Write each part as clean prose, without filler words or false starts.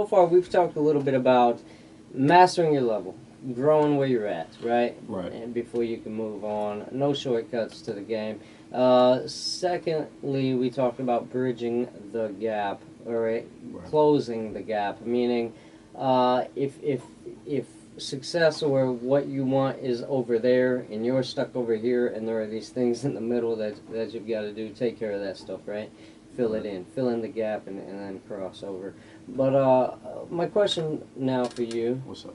So far, we've talked a little bit about mastering your level, growing where you're at, right? Right. And before you can move on, no shortcuts to the game. Secondly, we talked about bridging the gap, all right? Right. Closing the gap, meaning if success or what you want is over there and you're stuck over here and there are these things in the middle that you've got to do, take care of that stuff, right? Fill it in, fill in the gap, and then cross over. But my question now for you What's up?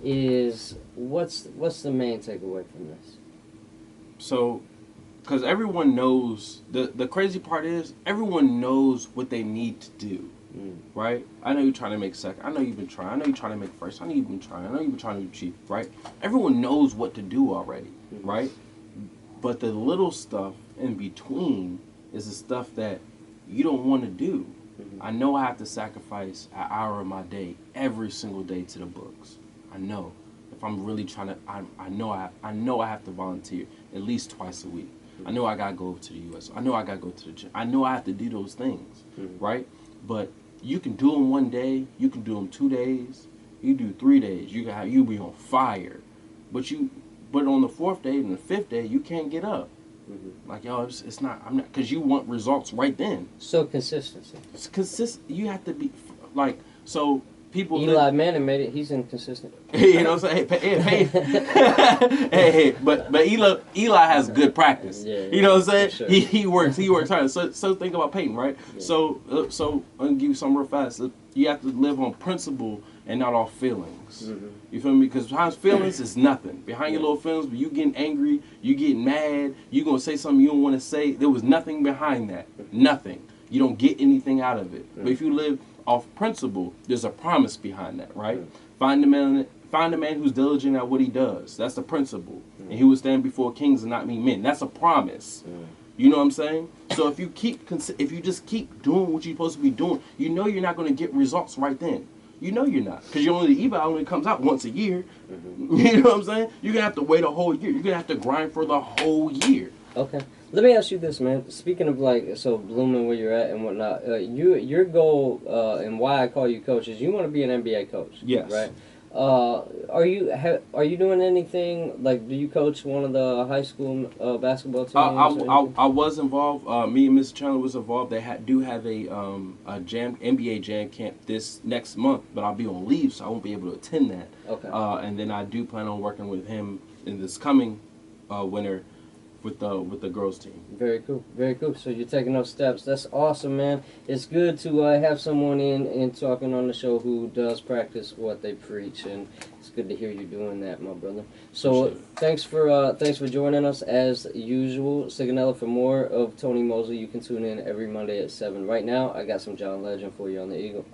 is what's the main takeaway from this? So, because everyone knows, the crazy part is everyone knows what they need to do, right? I know you're trying to make second. I know you've been trying. I know you're trying to make first. I know you've been trying. I know you've been trying to achieve, right? Everyone knows what to do already, right? But the little stuff in between is the stuff that you don't want to do. I know I have to sacrifice an hour of my day every single day to the books. I know. If I'm really trying to, I know I have to volunteer at least twice a week. I know I gotta go over to the U.S. I know I gotta go to the gym. I know I have to do those things, right? But you can do them one day. You can do them 2 days. You do 3 days. You be on fire, but on the 4th day and the 5th day you can't get up. Like, yo, it's not. I'm not, because you want results right then. So consistency. It's consistent. You have to be like, so. People Eli Manning made it. He's inconsistent. You know what I'm saying? Hey, but Eli has good practice. Yeah, you know what I'm saying? Sure. He works hard. So think about Peyton, right? Yeah. So I'm gonna give you something real fast. You have to live on principle and not off feelings. You feel me? Because behind feelings is nothing. Behind your little feelings, but you getting angry, you getting mad, you gonna say something you don't want to say. There was nothing behind that. Nothing. You don't get anything out of it. But if you live off principle, there's a promise behind that, right? Find a man who's diligent at what he does. That's the principle. And he will stand before kings and not meet men. That's a promise. You know what I'm saying? So if you just keep doing what you're supposed to be doing, you know you're not going to get results right then. You know you're not, because the eval only comes out once a year. You know what I'm saying? You're gonna have to wait a whole year. You're gonna have to grind for the whole year. Okay. Let me ask you this, man. Speaking of blooming where you're at and whatnot, your goal and why I call you coach is you want to be an NBA coach. Yes. Right. Are you doing anything like? Do you coach one of the high school basketball teams? I was involved. Me and Mr. Chandler was involved. They do have a NBA jam camp this next month, but I'll be on leave, so I won't be able to attend that. Okay. And then I do plan on working with him in this coming winter with the girls team. Very cool, very cool. So you're taking those steps. That's awesome, man. It's good to have someone in talking on the show who does practice what they preach, and it's good to hear you doing that, my brother. So thanks for joining us as usual. Sigonella, for more of Tony Mosley, you can tune in every Monday at 7. Right now, I got some John Legend for you on the Eagle.